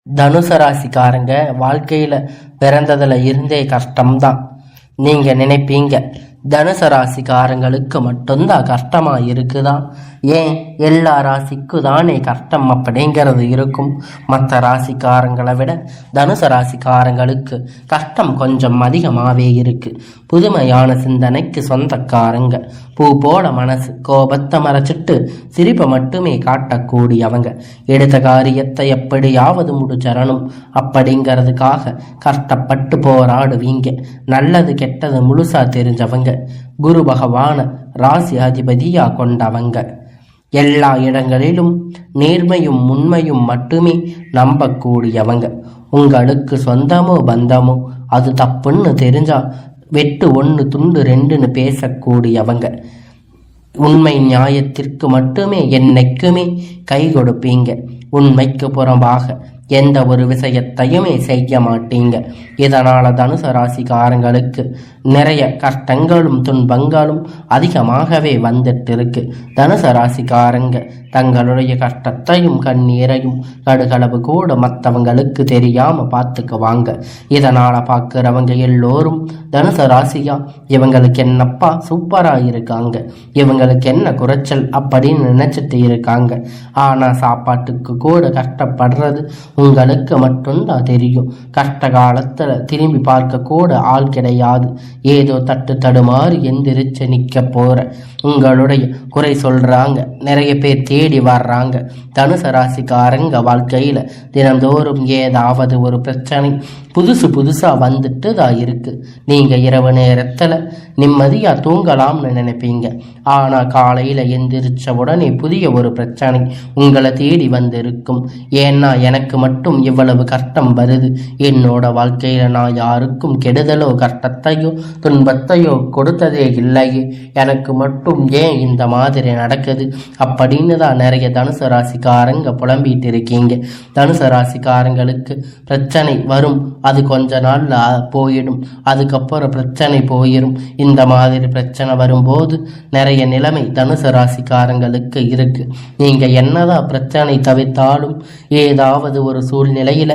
தனுசு ராசிக்காரங்க வாழ்க்கையில பிறந்ததுல இருந்தே கஷ்டம்தான். நீங்க நினைப்பீங்க தனுசு ராசிக்காரங்களுக்கு மட்டும்தான் கஷ்டமா இருக்குதா? ஏன் எல்லா ராசிக்கும் தானே கஷ்டம் அப்படிங்கிறது இருக்கும். மற்ற ராசிக்காரங்களை விட தனுசு ராசிக்காரங்களுக்கு கஷ்டம் கொஞ்சம் அதிகமாகவே இருக்கு. புதுமையான சிந்தனைக்கு சொந்தக்காரங்க, பூ போல மனசு, கோபத்தை மறைச்சிட்டு சிரிப்பை மட்டுமே காட்டக்கூடியவங்க, எடுத்த காரியத்தை எப்படியாவது முடிச்சரணும் அப்படிங்கிறதுக்காக கஷ்டப்பட்டு போராடுவீங்க. நல்லது கெட்டது முழுசா தெரிஞ்சவங்க, குரு பகவான ராசி அதிபதியா கொண்டவங்க, எல்லா இடங்களிலும் நேர்மையும் உண்மையும் மட்டுமே நம்பக்கூடியவங்க. உங்களுக்கு சொந்தமோ பந்தமோ அது தப்புன்னு தெரிஞ்சா வெட்டு 1 துண்டு 2ன்னு பேசக்கூடியவங்க. உண்மை நியாயத்திற்கு மட்டுமே என்னைக்குமே கை கொடுப்பீங்க. உண்மைக்கு புறம்பாக எந்த ஒரு விஷயத்தையுமே செய்ய மாட்டீங்க. இதனால தனுசு ராசிக்காரங்களுக்கு நிறைய கஷ்டங்களும் துன்பங்களும் அதிகமாகவே வந்துட்டு இருக்கு. தனுசு ராசிக்காரங்க தங்களுடைய கஷ்டத்தையும் கண்ணீரையும் கடுகளவு கூட மற்றவங்களுக்கு தெரியாம பார்த்துக்குவாங்க. இதனால பார்க்குறவங்க எல்லோரும் தனுசு ராசியா இவங்களுக்கு என்னப்பா சூப்பரா இருக்காங்க, இவங்களுக்கு என்ன குறைச்சல் அப்படின்னு நினைச்சிட்டு இருக்காங்க. ஆனா சாப்பாட்டுக்கு கூட கஷ்டப்படுறது உங்களுக்கு மட்டும்தான் தெரியும். கஷ்ட காலத்துல திரும்பி பார்க்க கூட ஆள் கிடையாது. ஏதோ தட்டு தடுமாறி எந்திரிச்சு நிக்க போற உங்களுடைய குறை சொல்றாங்க, நிறைய பேர் தேடி வர்றாங்க. தனுசு ராசிக்காரங்க வாழ்க்கையில தினந்தோறும் ஏதாவது ஒரு பிரச்சனை புதுசா வந்துட்டு தான் இருக்கு. நீங்க இரவு நேரத்துல நிம்மதியா தூங்கலாம்னு நினைப்பீங்க. ஆனா காலையில எந்திரிச்ச உடனே புதிய ஒரு பிரச்சனை உங்களை தேடி வந்து இருக்கும். ஏன்னா எனக்கு மட்டும் இவ்வளவு கஷ்டம் வருது, என்னோட வாழ்க்கையில நான் யாருக்கும் கெடுதலோ கஷ்டத்தையோ துன்பத்தையோ கொடுத்ததே இல்லையே, எனக்கு மட்டும் ஏன் இந்த மாதிரி நடக்குது அப்படின்னு தான் நிறைய தனுசு ராசிக்காரங்க புலம்பிட்டு இருக்கீங்க. தனுசு ராசிக்காரங்களுக்கு பிரச்சனை வரும், அது கொஞ்ச நாள்ல போயிடும், அதுக்கப்புறம் பிரச்சனை போயிடும். இந்த மாதிரி பிரச்சனை வரும்போது நிறைய நிலைமை தனுசு ராசிக்காரங்களுக்கு இருக்கு. நீங்க என்னதான் பிரச்சனை தவிர்த்தாலும் ஏதாவது ஒரு சூழ்நிலையில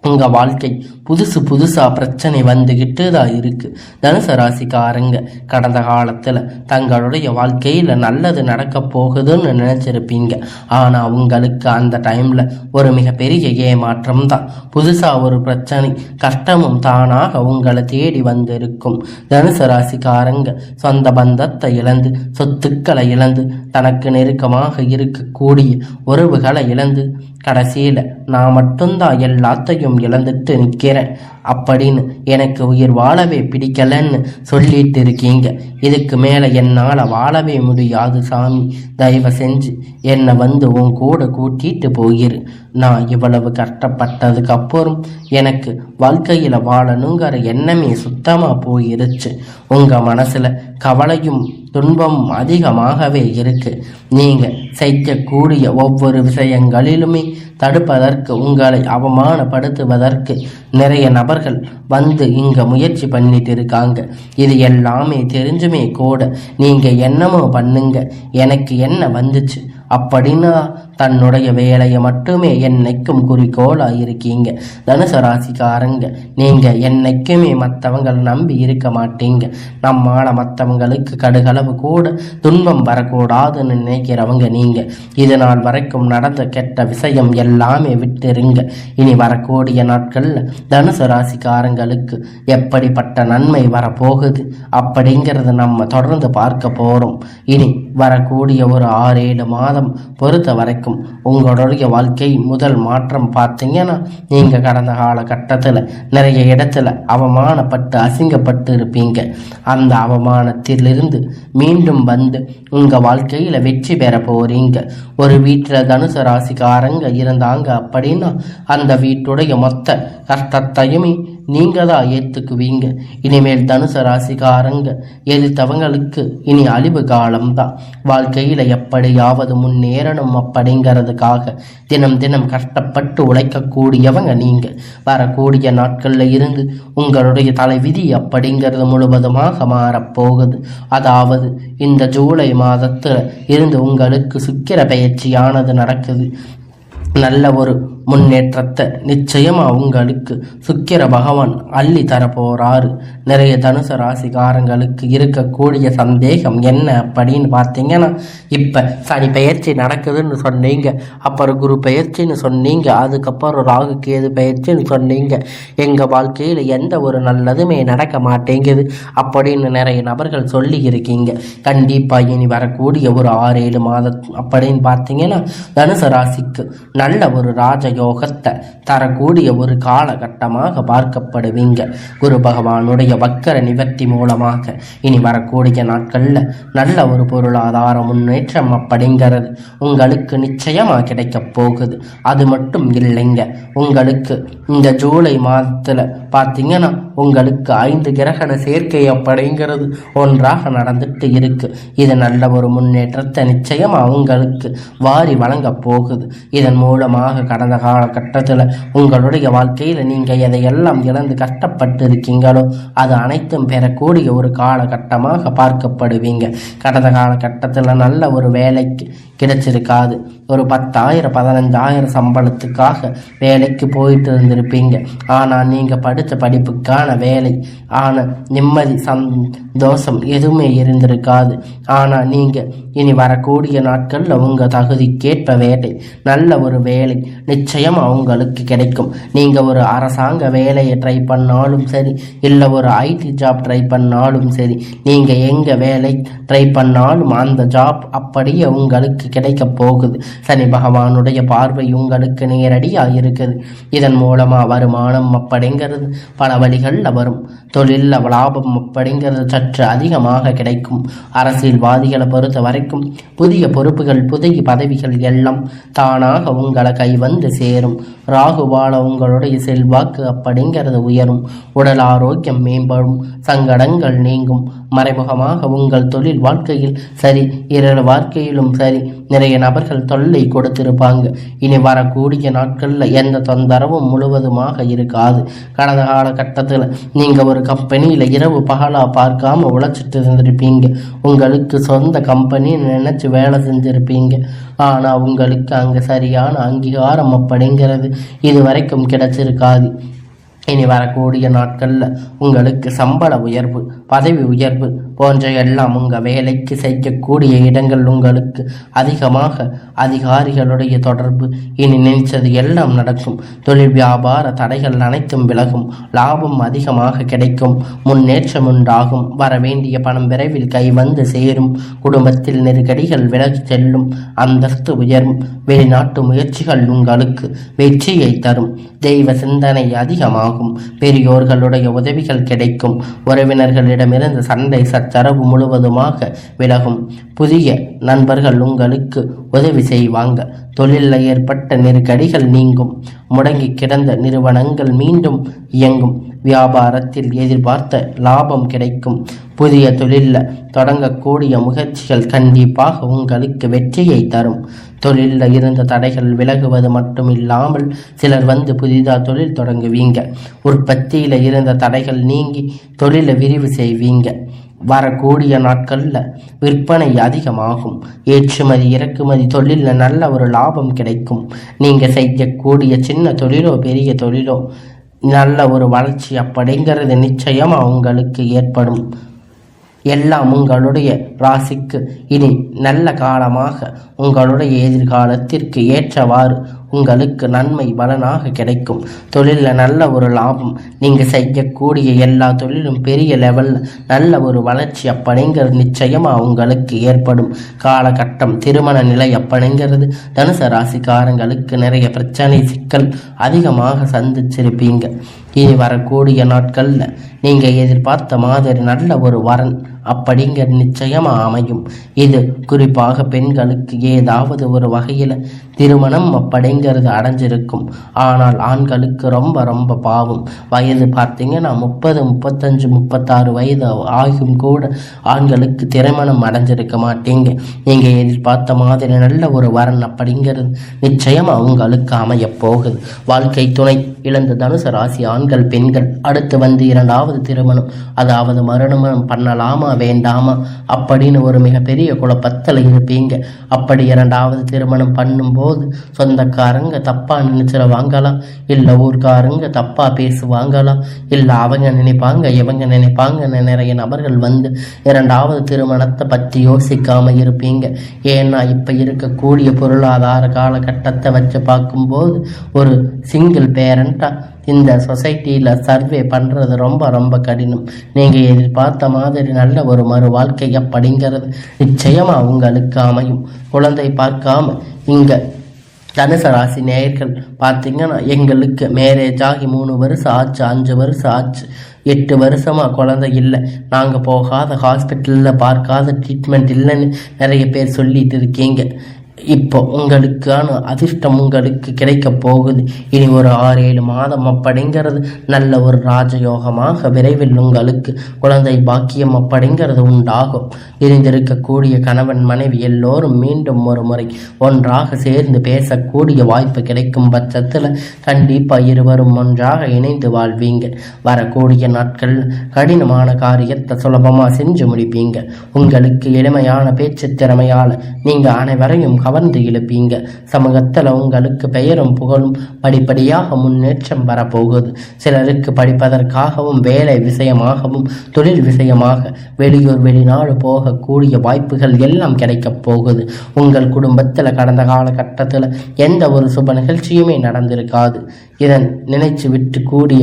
உங்க வாழ்க்கை புதுசா பிரச்சனை வந்துகிட்டு தான் இருக்கு. தனுசு ராசிக்காரங்க கடந்த காலத்துல தங்களுடைய வாழ்க்கையில நல்லது நடக்க போகுதுன்னு நினைச்சிருப்பீங்க. ஆனா உங்களுக்கு அந்த டைம்ல ஒரு மிகப்பெரிய ஏமாற்றம் தான். புதுசா ஒரு பிரச்சனை கஷ்டமும் தானாக உங்களை தேடி வந்து இருக்கும். தனுசு ராசிக்காரங்க சொந்த பந்தத்தை இழந்து, சொத்துக்களை இழந்து, தனக்கு நெருக்கமாக இருக்கக்கூடிய உறவுகளை இழந்து, கடைசியில நான் மட்டும்தான் எல்லாத்தையும் இழந்துட்டு நிற்கிறேன் அப்படின்னு எனக்கு உயிர் வாழவே பிடிக்கலன்னு சொல்லிட்டு இருக்கீங்க. இதுக்கு மேல என்னால வாழவே முடியாது சாமி, தயவு செஞ்சு என்னை வந்து உன் கூட கூட்டிட்டு போயிரு. நான் இவ்வளவு கஷ்டப்பட்டதுக்கு அப்புறம் எனக்கு வாழ்க்கையில வாழணுங்கிற எண்ணமே சுத்தமா போயிருச்சு. உங்க மனசுல கவலையும் துன்பம் அதிகமாகவே இருக்கு. நீங்க செய்யக்கூடிய ஒவ்வொரு விஷயங்களிலுமே தடுப்பதற்கு, உங்களை அவமானப்படுத்துவதற்கு நிறைய நபர்கள் வந்து இங்க முயற்சி பண்ணிட்டு இருக்காங்க. இது எல்லாமே தெரிஞ்சுமே கூட நீங்க என்னமோ பண்ணுங்க, எனக்கு என்ன வந்துச்சு அப்படின்னா தன்னுடைய வேலையை மட்டுமே என்னைக்கும் குறிக்கோளா இருக்கீங்க. தனுசு ராசிக்காரங்க நீங்க என்னைக்குமே மற்றவங்களை நம்பி இருக்க மாட்டீங்க. நம்மால மற்றவங்களுக்கு கடுகளவு கூட துன்பம் வரக்கூடாதுன்னு நினைக்கிறவங்க நீங்க. இது நாள் வரைக்கும் நடந்த கெட்ட விஷயம் எல்லாமே விட்டுருங்க. இனி வரக்கூடிய நாட்கள்ல தனுசு ராசிக்காரங்களுக்கு எப்படிப்பட்ட நன்மை வரப்போகுது அப்படிங்கிறத நம்ம தொடர்ந்து பார்க்க போறோம். இனி வரக்கூடிய ஒரு 6-7 மாதம் பொறுத்த வரைக்கும் உங்களுடைய வாழ்க்கை முதல் மாற்றம் பார்த்தீங்கன்னா, நீங்க கடந்த காலகட்டத்தில் நிறைய இடத்துல அவமானப்பட்டு அசிங்கப்பட்டு இருப்பீங்க. அந்த அவமானத்திலிருந்து மீண்டும் வந்து உங்க வாழ்க்கையில வெற்றி பெற போறீங்க. ஒரு வீட்டில் தனுசு ராசிக்காரங்க இருந்தாங்க அப்படின்னா அந்த வீட்டுடைய மொத்த கஷ்டத்தையுமே நீங்க தான் ஏத்துக்குவீங்க. இனிமேல் தனுசு ராசிக்காரங்க எதிர்த்தவங்களுக்கு இனி அழிவு காலம்தான். வாழ்க்கையில எப்படியாவது முன்னேறணும் அப்படிங்கிறதுக்காக தினம் தினம் கஷ்டப்பட்டு உழைக்கக்கூடியவங்க நீங்க. வரக்கூடிய நாட்கள்ல இருந்து உங்களுடைய தலைவிதி அப்படிங்கிறது முழுவதுமாக மாறப்போகுது. அதாவது இந்த ஜூலை மாதத்துல இருந்து உங்களுக்கு சுக்கிர பயிற்சியானது நடக்குது. நல்ல ஒரு முன்னேற்றத்தை நிச்சயமா உங்களுக்கு சுக்கிர பகவான் அள்ளி தரப்போறாரு. நிறைய தனுசு ராசிக்காரங்களுக்கு இருக்கக்கூடிய சந்தேகம் என்ன அப்படின்னு பார்த்தீங்கன்னா, இப்ப சனி பெயர்ச்சி நடக்குதுன்னு சொன்னீங்க, அப்புறம் குரு பெயர்ச்சின்னு சொன்னீங்க, அதுக்கப்புறம் ராகு கேது பெயர்ச்சின்னு சொன்னீங்க, எங்க வாழ்க்கையில் எந்த ஒரு நல்லதுமே நடக்க மாட்டேங்குது அப்படின்னு நிறைய நபர்கள் சொல்லி இருக்கீங்க. கண்டிப்பா இனி வரக்கூடிய ஒரு 6-7 மாதம் அப்படின்னு பார்த்தீங்கன்னா தனுசு ராசிக்கு நல்ல ஒரு ராஜயோகத்தை தரக்கூடிய ஒரு காலகட்டமாக பார்க்கப்படுவீங்க. குரு பகவானுடைய வக்கர நிவர்த்தி மூலமாக இனி வரக்கூடிய நாட்கள்ல நல்ல ஒரு பொருளாதார முன்னேற்றம் அப்படிங்கிறது உங்களுக்கு நிச்சயமா கிடைக்க போகுது. அது மட்டும் இல்லைங்க, உங்களுக்கு இந்த ஜூலை மாதத்துல பார்த்தீங்கன்னா உங்களுக்கு 5 கிரகண சேர்க்கை அப்படிங்கிறது ஒன்றாக நடந்துட்டு இருக்கு. இது நல்ல ஒரு முன்னேற்றத்தை நிச்சயமா உங்களுக்கு வாரி வழங்க போகுது. இதன் மூலமாக கடந்த காலகட்டத்தில் உங்களுடைய வாழ்க்கையில் நீங்கள் எதையெல்லாம் இழந்து கஷ்டப்பட்டு இருக்கீங்களோ அது அனைத்தும் பெறக்கூடிய ஒரு காலகட்டமாக பார்க்கப்படுவீங்க. கடந்த காலகட்டத்தில் நல்ல ஒரு வேலைக்கு கிடைச்சிருக்காது. ஒரு 10,000 15,000 சம்பளத்துக்காக வேலைக்கு போயிட்டு இருந்திருப்பீங்க. ஆனால் நீங்கள் படித்த படிப்புக்கான வேலை ஆனால் நிம்மதி சந்தோஷம் எதுவுமே இருந்திருக்காது. ஆனால் நீங்கள் இனி வரக்கூடிய நாட்களில் உங்கள் தகுதிக்கேற்ப வேலை, நல்ல ஒரு வேலை நிச்சயம் அவங்களுக்கு கிடைக்கும். நீங்கள் ஒரு அரசாங்க வேலையை ட்ரை பண்ணாலும் சரி, இல்லை ஒரு ஐடி ஜாப் ட்ரை பண்ணாலும் சரி, நீங்கள் எங்கே வேலை ட்ரை பண்ணாலும் அந்த ஜாப் அப்படியே உங்களுக்கு கிடைக்க போகுது. சனி பகவானுடைய பார்வை உங்களுக்கு நேரடியாக இருக்குது. இதன் மூலமாக வருமானம் அப்படிங்கிறது பல வழிகளில் வரும். தொழிலில் லாபம் அப்படிங்கிறது சற்று அதிகமாக கிடைக்கும். அரசியல்வாதிகளை பொறுத்த வரைக்கும் புதிய பொறுப்புகள், புதிய பதவிகள் எல்லாம் தானாக உங்களை கை வந்து சேரும். ராகுவால உங்களுடைய செல்வாக்கு அப்படிங்கிறது உயரும். உடல் ஆரோக்கியம் மேம்படும். சங்கடங்கள் நீங்கும். மறைமுகமாக உங்கள் தொழில் வாழ்க்கையில் சரி, இரவு வாழ்க்கையிலும் சரி, நிறைய நபர்கள் தொல்லை கொடுத்திருப்பாங்க. இனி வரக்கூடிய நாட்களில் எந்த தொந்தரவும் முழுவதுமாக இருக்காது. கடந்த காலகட்டத்தில் நீங்கள் ஒரு கம்பெனியில் இரவு பகலாக பார்க்காம உழைச்சிட்டு இருந்திருப்பீங்க. உங்களுக்கு சொந்த கம்பெனி நினைச்சு வேலை செஞ்சிருப்பீங்க. ஆனால் உங்களுக்கு அங்கே சரியான அங்கீகாரம் அப்படிங்கிறது இது வரைக்கும் கிடைச்சிருக்காது. இனி வரக்கூடிய நாட்களில் உங்களுக்கு சம்பள உயர்வு, பதவி உயர்வு போன்ற எல்லாம் உங்கள் வேலைக்கு செய்யக்கூடிய இடங்கள் உங்களுக்கு அதிகமாக அதிகாரிகளுடைய தொடர்பு, இனி நினைச்சது எல்லாம் நடக்கும். தொழில் வியாபார தடைகள் அனைத்தும் விலகும். லாபம் அதிகமாக கிடைக்கும். முன்னேற்றம் உண்டாகும். வர வேண்டிய பணம் விரைவில் கை வந்து சேரும். குடும்பத்தில் நெருக்கடிகள் விலகி செல்லும். அந்தஸ்து உயரும். வெளிநாட்டு முயற்சிகள் உங்களுக்கு வெற்றியை தரும். தெய்வ சிந்தனை அதிகமாகும். பெரியோர்களுடைய உதவிகள் கிடைக்கும். உறவினர்களிடமிருந்து சண்டை சச்சரவு முழுவதுமாக விலகும். புதிய நண்பர்கள் உங்களுக்கு உதவி செய்வாங்க. தொழிலில் ஏற்பட்ட நெருக்கடிகள் நீங்கும். முடங்கி கிடந்த நிறுவனங்கள் மீண்டும் இயங்கும். வியாபாரத்தில் எதிர்பார்த்த லாபம் கிடைக்கும். புதிய தொழிலில் தொடங்கக்கூடிய முயற்சிகள் கண்டிப்பாக உங்களுக்கு வெற்றியை தரும். தொழிலில் இருந்த தடைகள் விலகுவது மட்டும் இல்லாமல் சிலர் வந்து புதிதாக தொழில் தொடங்குவீங்க. உற்பத்தியில் இருந்த தடைகள் நீங்கி தொழிலை விரிவு செய்வீங்க. வரக்கூடிய நாட்களில் விற்பனை அதிகமாகும். ஏற்றுமதி இறக்குமதி தொழிலில் நல்ல ஒரு லாபம் கிடைக்கும். நீங்கள் செய்யக்கூடிய சின்ன தொழிலோ பெரிய தொழிலோ நல்ல ஒரு வளர்ச்சி அப்படிங்கிறது நிச்சயமாக உங்களுக்கு ஏற்படும். எல்லாம் உங்களுடைய ராசிக்கு இனி நல்ல காலமாக உங்களுடைய எதிர்காலத்திற்கு ஏற்றவாறு உங்களுக்கு நன்மை பலனாக கிடைக்கும். தொழிலில் நல்ல ஒரு லாபம். நீங்கள் செய்யக்கூடிய எல்லா தொழிலும் பெரிய லெவலில் நல்ல ஒரு வளர்ச்சி அப்படிங்கிறது நிச்சயமாக உங்களுக்கு ஏற்படும். காலகட்டம் திருமண நிலை அப்படிங்கிறது தனுசு ராசிக்காரங்களுக்கு நிறைய பிரச்சனை சிக்கல் அதிகமாக சந்திச்சிருப்பீங்க. இனி வரக்கூடிய நாட்களில் நீங்கள் எதிர்பார்த்த மாதிரி நல்ல ஒரு வரன் அப்படிங்கிற நிச்சயமாக அமையும். இது குறிப்பாக பெண்களுக்கு ஏதாவது ஒரு வகையில் திருமணம் அப்படிங்கிறது அடைஞ்சிருக்கும். ஆனால் ஆண்களுக்கு ரொம்ப ரொம்ப பாவம். வயது பார்த்தீங்கன்னா 30, 35, 36 வயது ஆகும் கூட ஆண்களுக்கு திருமணம் அடைஞ்சிருக்க மாட்டீங்க. நீங்கள் எதிர்பார்த்த மாதிரி நல்ல ஒரு வரன் அப்படிங்கிறது நிச்சயமாக உங்களுக்கு அமைய போகுது. வாழ்க்கை துணை இழந்த தனுசு ராசி ஆண்கள் பெண்கள் அடுத்து வந்து 2வது திருமணம், அதாவது மறுமணம் பண்ணலாமா வேண்டாமா அப்படின்னு ஒரு மிகப்பெரிய குழப்பத்தில் இருப்பீங்க. அப்படி இரண்டாவது திருமணம் பண்ணும்போது சொந்தக்காரங்க தப்பா நினைச்சிருவாங்களா, இல்லை ஊர்க்காரங்க தப்பா பேசுவாங்களா, இல்லை அவங்க நினைப்பாங்க இவங்க நினைப்பாங்கன்னு நிறைய நபர்கள் வந்து இரண்டாவது திருமணத்தை பற்றி யோசிக்காம இருப்பீங்க. ஏன்னா இப்ப இருக்கக்கூடிய பொருளாதார காலகட்டத்தை வச்சு பார்க்கும்போது ஒரு சிங்கிள் பேரண்டா இந்த சொசைட்டியில் சர்வே பண்ணுறது ரொம்ப ரொம்ப கடினம். நீங்கள் எதிர்பார்த்த மாதிரி நல்ல ஒரு மறு வாழ்க்கை அப்படிங்கிறது நிச்சயமாக உங்களுக்கு அமையும். குழந்தை பார்க்காம இங்கே தனுசு ராசி நேயர்கள் பார்த்தீங்கன்னா, எங்களுக்கு மேரேஜ் ஆகி 3 வருஷம் ஆச்சு, 5 வருஷம் ஆச்சு, 8 வருஷமாக குழந்தை இல்லை, நாங்கள் போகாத ஹாஸ்பிட்டலில் பார்க்காத ட்ரீட்மெண்ட் இல்லைன்னு நிறைய பேர் சொல்லிட்டு இருக்கீங்க. இப்போ உங்களுக்கான அதிர்ஷ்டம் உங்களுக்கு கிடைக்க போகுது. இனி ஒரு 6-7 மாதம் அப்படிங்கிறது நல்ல ஒரு ராஜயோகமாக விரைவில் உங்களுக்கு குழந்தை பாக்கியம் அப்படிங்கிறது உண்டாகும். இருந்திருக்கக்கூடிய கணவன் மனைவி எல்லோரும் மீண்டும் ஒரு முறை ஒன்றாக சேர்ந்து பேசக்கூடிய வாய்ப்பு கிடைக்கும் பட்சத்தில் கண்டிப்பாக இருவரும் ஒன்றாக இணைந்து வாழ்வீங்க. வரக்கூடிய நாட்கள் கடினமான காரியத்தை சுலபமாக செஞ்சு முடிப்பீங்க. உங்களுக்கு எளிமையான பேச்சு திறமையால் நீங்கள் அனைவரையும் கவர்ந்து இழுப்பீங்க. சமூகத்தில் உங்களுக்கு பெயரும் புகழும் படிப்படியாக முன்னேற்றம் வரப்போகுது. சிலருக்கு படிப்பதற்காகவும் வேலை விஷயமாகவும் தொழில் விஷயமாக வெளியூர் வெளிநாடு போகக்கூடிய வாய்ப்புகள் எல்லாம் கிடைக்கப் போகுது. உங்கள் குடும்பத்தில் கடந்த காலகட்டத்தில் எந்த ஒரு சுப நிகழ்ச்சியுமே நடந்திருக்காது. இதன் நினைச்சு விட்டு கூடிய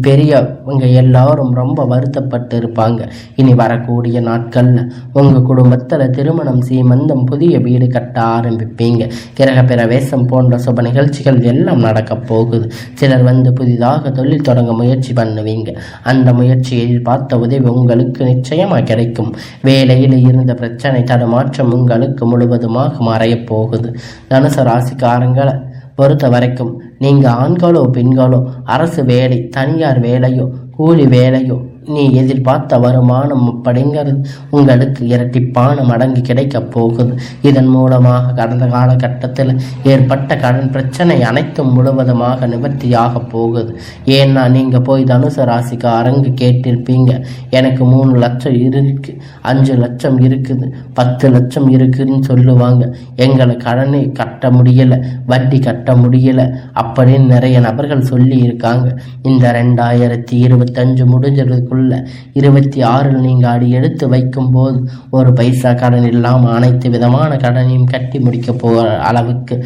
பெரியவங்க எல்லாரும் ரொம்ப வருத்தப்பட்டு இருப்பாங்க. இனி வரக்கூடிய நாட்கள்ல உங்க குடும்பத்துல திருமணம், சீமந்தம், புதிய வீடு கட்ட ஆரம்பிப்பீங்க. கிரக பிரவேசம் போன்ற சுப நிகழ்ச்சிகள் எல்லாம் நடக்க போகுது. சிலர் வந்து புதிதாக தொழில் தொடங்க முயற்சி பண்ணுவீங்க. அந்த முயற்சியை பார்த்த உதவி உங்களுக்கு நிச்சயமா கிடைக்கும். வேலையில் இருந்த பிரச்சனை தடுமாற்றம் உங்களுக்கு முழுவதுமாக மறைய போகுது. தனுசு ராசிக்காரங்களை பொறுத்த வரைக்கும் நீங்கள் ஆண்களோ பெண்களோ அரசு வேலை, தனியார் வேலையோ, கூலி வேலையோ, நீ எதிர்பார்த்த வருமானம் அப்படிங்கிறது உங்களுக்கு இரட்டிப்பான மடங்கு கிடைக்க போகுது. இதன் மூலமாக கடந்த காலகட்டத்தில் ஏற்பட்ட கடன் பிரச்சனை அனைத்தும் முழுவதுமாக நிவர்த்தியாக போகுது. ஏன்னா நீங்கள் போய் தனுசு ராசிக்கு அரங்கு கேட்டிருப்பீங்க, எனக்கு 3 லட்சம் இருக்கு, 5 லட்சம் இருக்குது, 10 லட்சம் இருக்குதுன்னு சொல்லுவாங்க. எங்களை கடனை கட்ட முடியலை, வட்டி கட்ட முடியலை அப்படின்னு நிறைய நபர்கள் சொல்லி இருக்காங்க. இந்த 2025 முடிஞ்சதுக்கு 26 நீங்கள் அடி எடுத்து வைக்கும் போது ஒரு பைசா கடன் இல்லாமல் அனைத்து விதமான கடனையும் கட்டி முடிக்க போகிற அளவுக்கு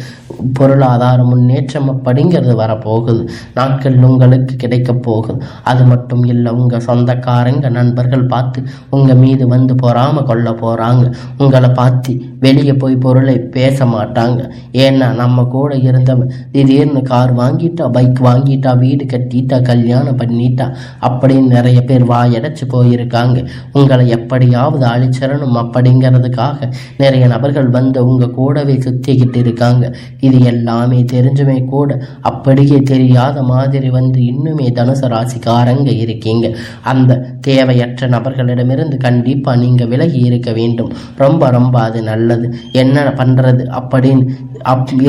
பொருளாதார முன்னேற்றம் அப்படிங்கிறது வரப்போகுது. நாட்கள் உங்களுக்கு கிடைக்க போகுது. அது மட்டும் இல்லை, உங்கள் சொந்தக்காரங்க நண்பர்கள் பார்த்து உங்கள் மீது வந்து பொறாம கொள்ள போகிறாங்க. உங்களை பார்த்து வெளியே போய் பொருளை பேச மாட்டாங்க. ஏன்னா நம்ம கூட இருந்தவன் திடீர்னு கார் வாங்கிட்டா, பைக் வாங்கிட்டா, வீடு கட்டிட்டா, கல்யாணம் பண்ணிட்டா அப்படின்னு நிறைய பேர் வாயடைச்சு போயிருக்காங்க. உங்களை எப்படியாவது அழிச்சிடணும் அப்படிங்கிறதுக்காக நிறைய நபர்கள் வந்து உங்க கூடவே சுத்திக்கிட்டு இருக்காங்க. இது எல்லாமே தெரிஞ்சுமே கூட அப்படியே தெரியாத மாதிரி வந்து இன்னுமே தனுசு ராசிக்காரங்க இருக்கீங்க. அந்த தேவையற்ற நபர்களிடமிருந்து கண்டிப்பா நீங்க விலகி இருக்க வேண்டும். ரொம்ப ரொம்ப அது நல்லது. என்ன பண்றது அப்படின்னு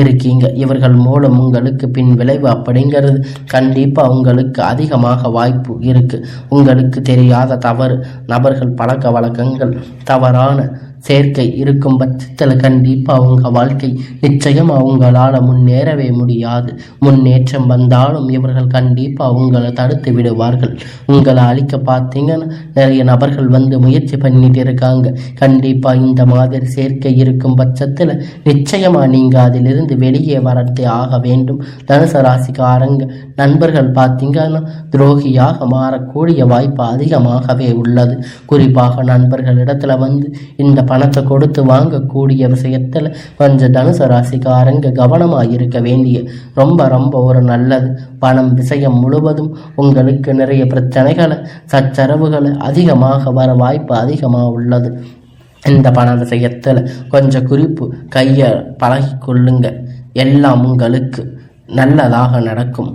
இருக்கீங்க. இவர்கள் மூலம் உங்களுக்கு பின் விளைவு அப்படிங்கிறது கண்டிப்பா உங்களுக்கு அதிகமாக வாய்ப்பு இருக்கு. உங்களுக்கு தெரியாத தவறு நபர்கள், பழக்க வழக்கங்கள், தவறான சேர்க்கை இருக்கும் பட்சத்தில் கண்டிப்பாக உங்கள் வாழ்க்கை நிச்சயமாக உங்களால் முன்னேறவே முடியாது. முன்னேற்றம் வந்தாலும் இவர்கள் கண்டிப்பாக உங்களை தடுத்து விடுவார்கள். உங்களை அழிக்க பார்த்தீங்கன்னா நிறைய நபர்கள் வந்து முயற்சி பண்ணிட்டு இருக்காங்க. கண்டிப்பாக இந்த மாதிரி சேர்க்கை இருக்கும் பட்சத்தில் நிச்சயமாக நீங்கள் அதிலிருந்து வெளியே வரத்தே ஆக வேண்டும். தனுசு ராசிக்காரங்க நண்பர்கள் பார்த்தீங்கன்னா துரோகியாக மாறக்கூடிய வாய்ப்பு அதிகமாகவே உள்ளது. குறிப்பாக நண்பர்களிடத்துல வந்து இந்த பணத்தை கொடுத்து வாங்கக்கூடிய விஷயத்தில் கொஞ்சம் தனுசு ராசிக்காரங்க கவனமாக இருக்க வேண்டிய ரொம்ப ரொம்ப ஒரு நல்லது. பணம் விஷயம் முழுவதும் உங்களுக்கு நிறைய பிரச்சனைகளை, சச்சரவுகளை அதிகமாக வர வாய்ப்பு அதிகமாக உள்ளது. இந்த பண விஷயத்தில் கொஞ்சம் குறிப்பு கையை பழகி கொள்ளுங்க. எல்லாம் உங்களுக்கு நல்லதாக நடக்கும்.